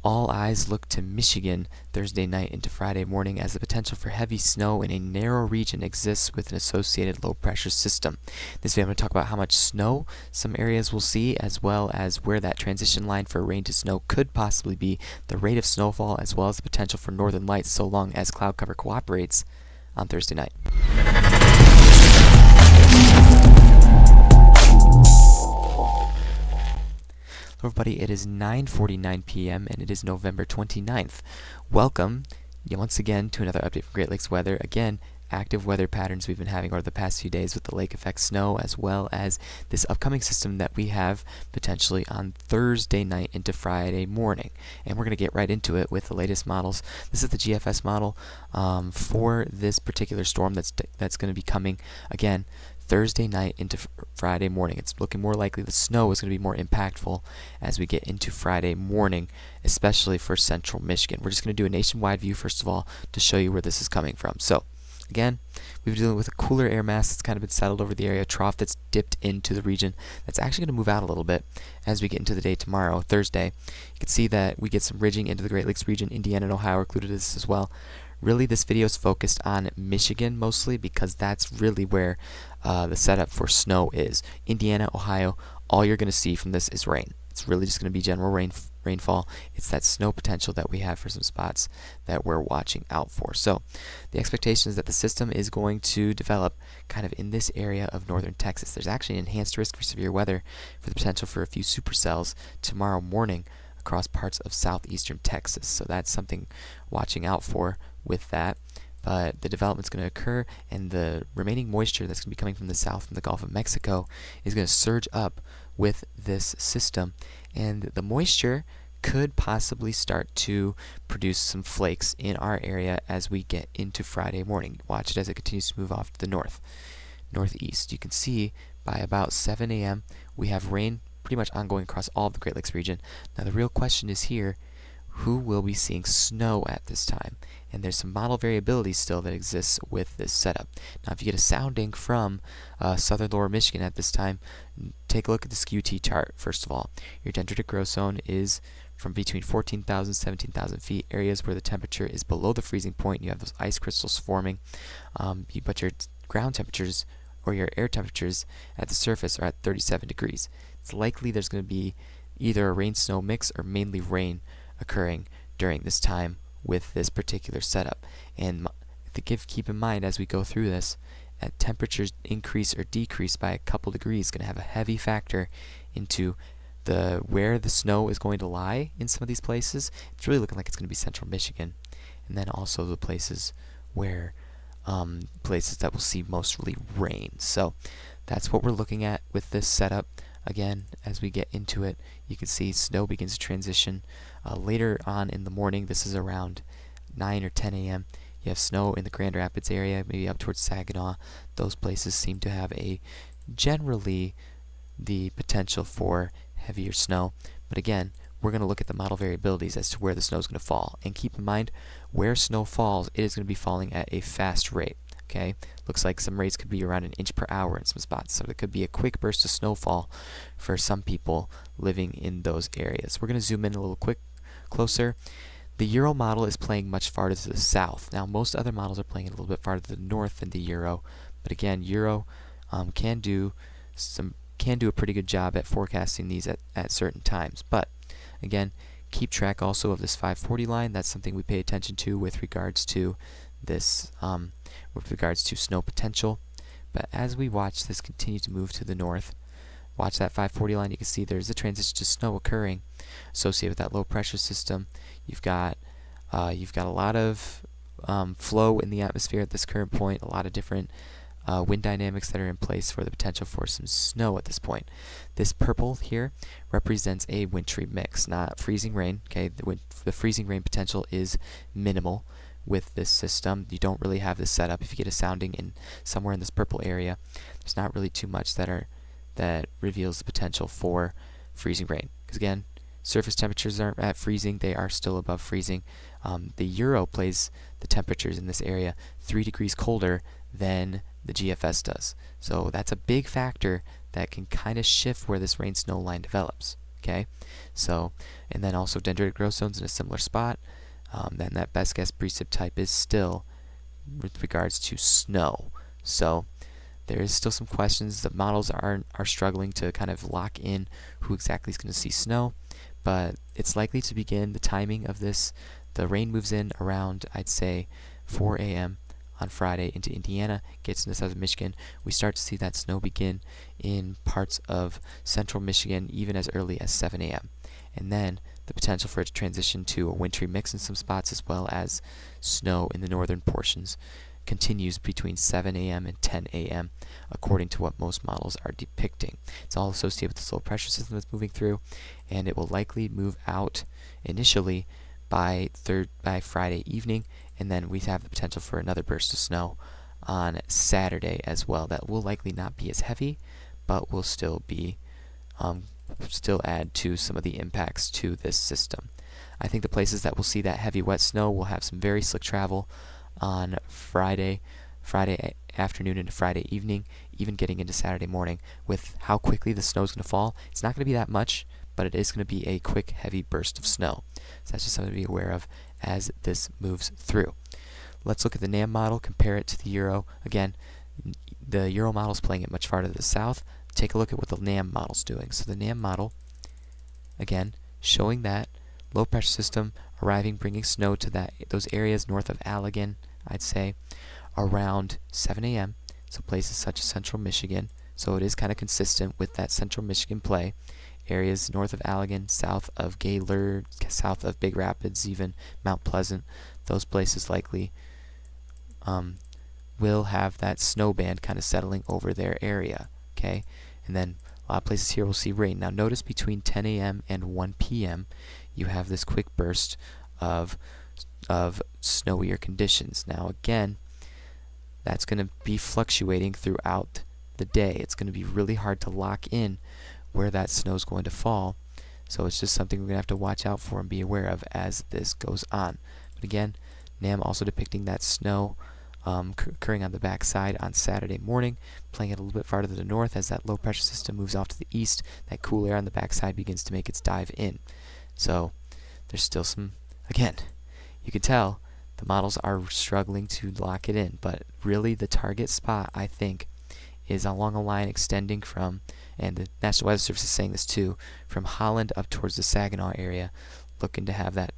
All eyes look to Michigan Thursday night into Friday morning as the potential for heavy snow in a narrow region exists with an associated low pressure system. This video I'm going to talk about how much snow some areas will see, as well as where that transition line for rain to snow could possibly be, the rate of snowfall, as well as the potential for northern lights so long as cloud cover cooperates on Thursday night. Hello everybody, it is 9:49 p.m. and it is November 29th. Welcome once again to another update from Great Lakes Weather. Again, active weather patterns we've been having over the past few days with the lake effect snow, as well as this upcoming system that we have potentially on Thursday night into Friday morning. And we're going to get right into it with the latest models. This is the GFS model for this particular storm that's going to be coming again Thursday night into Friday morning. It's looking more likely the snow is going to be more impactful as we get into Friday morning, especially for central Michigan. We're just going to do a nationwide view first of all to show you where this is coming from. So again, we've been dealing with a cooler air mass that's kind of been settled over the area, trough that's dipped into the region. That's actually going to move out a little bit as we get into the day tomorrow, Thursday. You can see that we get some ridging into the Great Lakes region. Indiana and Ohio are included in this as well. Really, this video is focused on Michigan mostly because that's really where the setup for snow is. Indiana, Ohio, all you're going to see from this is rain. It's really just going to be general rainfall. It's that snow potential that we have for some spots that we're watching out for. So the expectation is that the system is going to develop kind of in this area of northern Texas. There's actually an enhanced risk for severe weather for the potential for a few supercells tomorrow morning across parts of southeastern Texas. So that's something watching out for with that. But the development's going to occur, and the remaining moisture that's going to be coming from the south from the Gulf of Mexico is going to surge up with this system, and the moisture could possibly start to produce some flakes in our area as we get into Friday morning. Watch it as it continues to move off to the northeast. You can see by about 7 a.m. we have rain pretty much ongoing across all of the Great Lakes region. Now the real question is here, who will be seeing snow at this time? And there's some model variability still that exists with this setup. Now if you get a sounding from southern lower Michigan at this time, take a look at the SKU-T chart first of all. Your dendritic growth zone is from between 14,000 and 17,000 feet, areas where the temperature is below the freezing point. You have those ice crystals forming, but your ground temperatures or your air temperatures at the surface are at 37 degrees. It's likely there's going to be either a rain-snow mix or mainly rain occurring during this time with this particular setup. And keep in mind as we go through this, temperatures increase or decrease by a couple degrees is going to have a heavy factor into where the snow is going to lie in some of these places. It's really looking like it's going to be central Michigan, and then also the places where places that will see mostly rain. So that's what we're looking at with this setup. Again, as we get into it, you can see snow begins to transition later on in the morning. This is around 9 or 10 a.m. You have snow in the Grand Rapids area, maybe up towards Saginaw. Those places seem to have generally the potential for heavier snow. But again, we're going to look at the model variabilities as to where the snow is going to fall. And keep in mind, where snow falls, it is going to be falling at a fast rate. Okay, looks like some rates could be around 1 inch per hour in some spots, so there could be a quick burst of snowfall for some people living in those areas. We're going to zoom in a little closer. The Euro model is playing much farther to the south. Now most other models are playing a little bit farther to the north than the Euro, but again, Euro can do a pretty good job at forecasting these at certain times. But again, keep track also of this 540 line. That's something we pay attention to with regards to this snow potential. But as we watch this continue to move to the north, watch that 540 line, you can see there's a transition to snow occurring associated with that low pressure system. You've got a lot of flow in the atmosphere at this current point, a lot of different wind dynamics that are in place for the potential for some snow at this point. This purple here represents a wintry mix, not freezing rain. Okay, the freezing rain potential is minimal with this system. You don't really have this set up. If you get a sounding in somewhere in this purple area, there's not really too much that reveals the potential for freezing rain. Because again, surface temperatures aren't at freezing, they are still above freezing. The Euro plays the temperatures in this area 3 degrees colder than the GFS does. So that's a big factor that can kind of shift where this rain-snow line develops. Okay, so, and then also dendritic growth zones in a similar spot. Then that best guess precip type is still with regards to snow. So there is still some questions. The models are struggling to kind of lock in who exactly is going to see snow, but it's likely to begin. The timing of this, the rain moves in around, I'd say, 4 a.m. on Friday into Indiana, gets into southern Michigan. We start to see that snow begin in parts of central Michigan even as early as 7 a.m. And then the potential for it to transition to a wintry mix in some spots, as well as snow in the northern portions, continues between 7 a.m. and 10 a.m. according to what most models are depicting. It's all associated with this low pressure system that's moving through, and it will likely move out initially by Friday evening, and then we have the potential for another burst of snow on Saturday as well. That will likely not be as heavy, but will still be still add to some of the impacts to this system. I think the places that will see that heavy wet snow will have some very slick travel on Friday afternoon into Friday evening, even getting into Saturday morning. With how quickly the snow is going to fall, it's not going to be that much, but it is going to be a quick, heavy burst of snow. So that's just something to be aware of as this moves through. Let's look at the NAM model, compare it to the Euro. Again, the Euro model is playing it much farther to the south. Take a look at what the NAM model is doing. So the NAM model, again, showing that low pressure system arriving, bringing snow to those areas north of Allegan, I'd say, around 7 a.m. So places such as central Michigan. So it is kind of consistent with that central Michigan play. Areas north of Allegan, south of Gaylord, south of Big Rapids, even Mount Pleasant, those places likely will have that snow band kind of settling over their area. Okay, and then a lot of places here will see rain. Now notice between 10 a.m. and 1 p.m. you have this quick burst of snowier conditions. Now again, that's going to be fluctuating throughout the day. It's going to be really hard to lock in where that snow is going to fall. So it's just something we're going to have to watch out for and be aware of as this goes on. But again, NAM also depicting that snow occurring on the back side on Saturday morning, playing it a little bit farther to the north as that low pressure system moves off to the east. That cool air on the back side begins to make its dive in. So there's still some, again, you can tell the models are struggling to lock it in, but really the target spot, I think, is along a line extending from, and the National Weather Service is saying this too, from Holland up towards the Saginaw area, looking to have that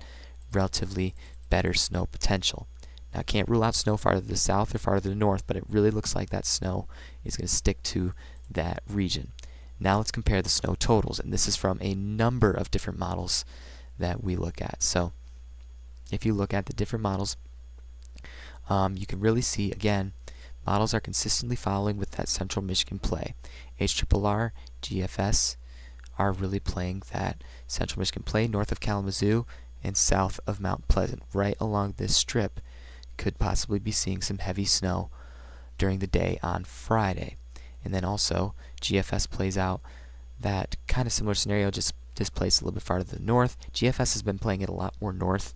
relatively better snow potential. Now, I can't rule out snow farther to the south or farther to the north, but it really looks like that snow is going to stick to that region. Now let's compare the snow totals, and this is from a number of different models that we look at. So if you look at the different models, you can really see, again, models are consistently following with that central Michigan play. HRRR, GFS are really playing that central Michigan play north of Kalamazoo and south of Mount Pleasant. Right along this strip could possibly be seeing some heavy snow during the day on Friday. And then also GFS plays out that kind of similar scenario, just displaced a little bit farther to the north. GFS has been playing it a lot more north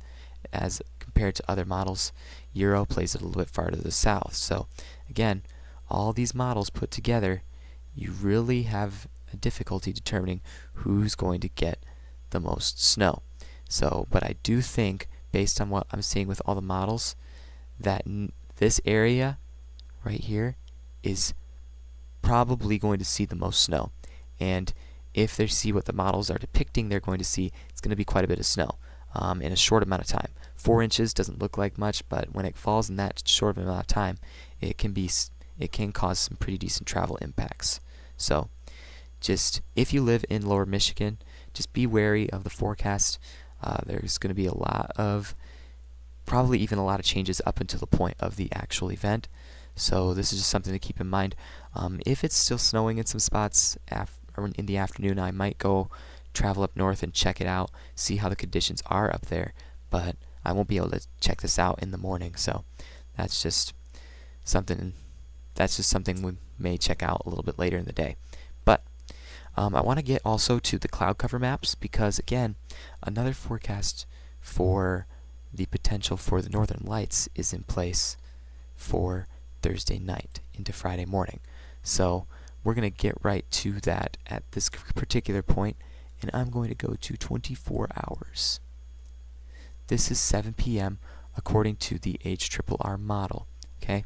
as compared to other models. Euro plays it a little bit farther to the south. So again, all these models put together, you really have a difficulty determining who's going to get the most snow. So, but I do think, based on what I'm seeing with all the models, that this area right here is probably going to see the most snow. And if they see what the models are depicting, they're going to see it's going to be quite a bit of snow in a short amount of time. 4 inches doesn't look like much, but when it falls in that short of an amount of time, it can cause some pretty decent travel impacts. So just if you live in lower Michigan, just be wary of the forecast. There's going to be probably even a lot of changes up until the point of the actual event. So this is just something to keep in mind. If it's still snowing in some spots in the afternoon, I might go travel up north and check it out, see how the conditions are up there, but I won't be able to check this out in the morning. So that's just something we may check out a little bit later in the day. But I want to get also to the cloud cover maps, because again, another forecast for the potential for the northern lights is in place for Thursday night into Friday morning. So we're going to get right to that at this particular point and I'm going to go to 24 hours. This is 7 p.m. according to the HRRR model. Okay.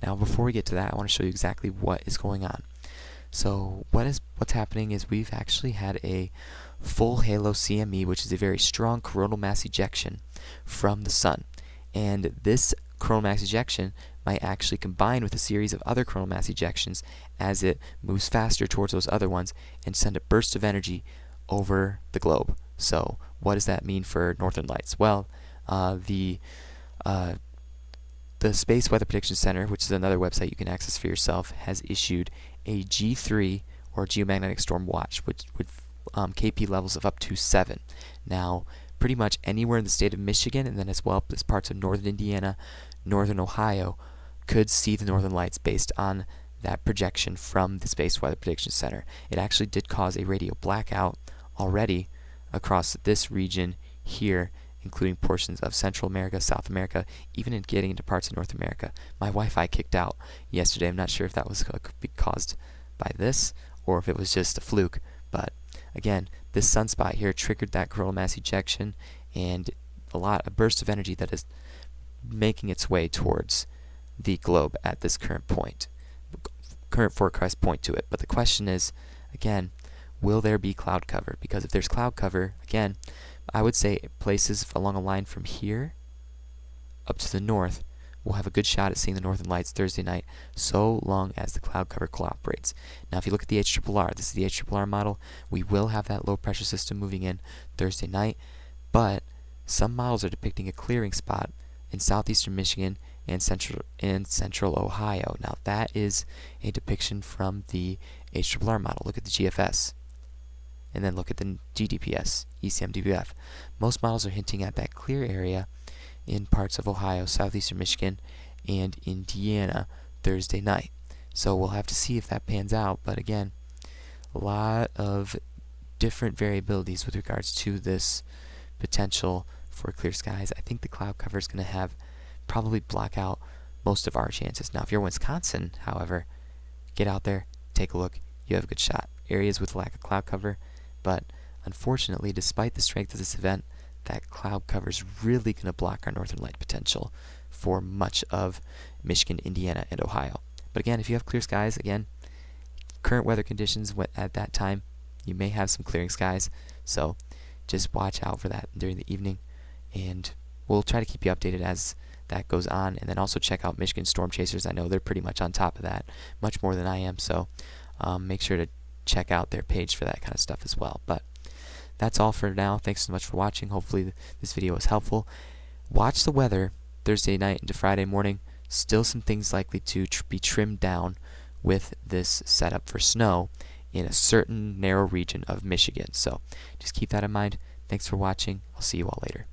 Now, before we get to that, I want to show you exactly what is going on. So what's happening is we've actually had a full halo CME, which is a very strong coronal mass ejection from the sun. And this coronal mass ejection might actually combine with a series of other coronal mass ejections as it moves faster towards those other ones and send a burst of energy over the globe. So what does that mean for northern lights? Well, the Space Weather Prediction Center, which is another website you can access for yourself, has issued a G3 or geomagnetic storm watch with KP levels of up to 7. Now, pretty much anywhere in the state of Michigan, and then as well as parts of northern Indiana, northern Ohio, could see the northern lights based on that projection from the Space Weather Prediction Center. It actually did cause a radio blackout already across this region here, including portions of Central America, South America, even in getting into parts of North America. My Wi-Fi kicked out yesterday. I'm not sure if that was caused by this or if it was just a fluke, but again, this sunspot here triggered that coronal mass ejection and a burst of energy that is making its way towards the globe at this current forecast point to it. But the question is, again, will there be cloud cover? Because if there's cloud cover, again, I would say places along a line from here up to the north will have a good shot at seeing the northern lights Thursday night, so long as the cloud cover cooperates. Now, if you look at the HRRR, this is the HRRR model, we will have that low pressure system moving in Thursday night, but some models are depicting a clearing spot in southeastern Michigan and central Ohio. Now, that is a depiction from the HRRR model. Look at the GFS. And then look at the GDPS, ECMWF. Most models are hinting at that clear area in parts of Ohio, southeastern Michigan, and Indiana Thursday night. So we'll have to see if that pans out. But again, a lot of different variabilities with regards to this potential for clear skies. I think the cloud cover is going to probably block out most of our chances. Now, if you're Wisconsin, however, get out there, take a look. You have a good shot. Areas with lack of cloud cover. But unfortunately, despite the strength of this event, that cloud cover is really going to block our northern light potential for much of Michigan, Indiana, and Ohio. But again, if you have clear skies, again, current weather conditions at that time, you may have some clearing skies. So just watch out for that during the evening. And we'll try to keep you updated as that goes on. And then also check out Michigan Storm Chasers. I know they're pretty much on top of that, much more than I am. So make sure to check out their page for that kind of stuff as well. But that's all for now. Thanks so much for watching. Hopefully this video was helpful. Watch the weather Thursday night into Friday morning. Still some things likely to be trimmed down with this setup for snow in a certain narrow region of Michigan. So just keep that in mind. Thanks for watching. I'll see you all later.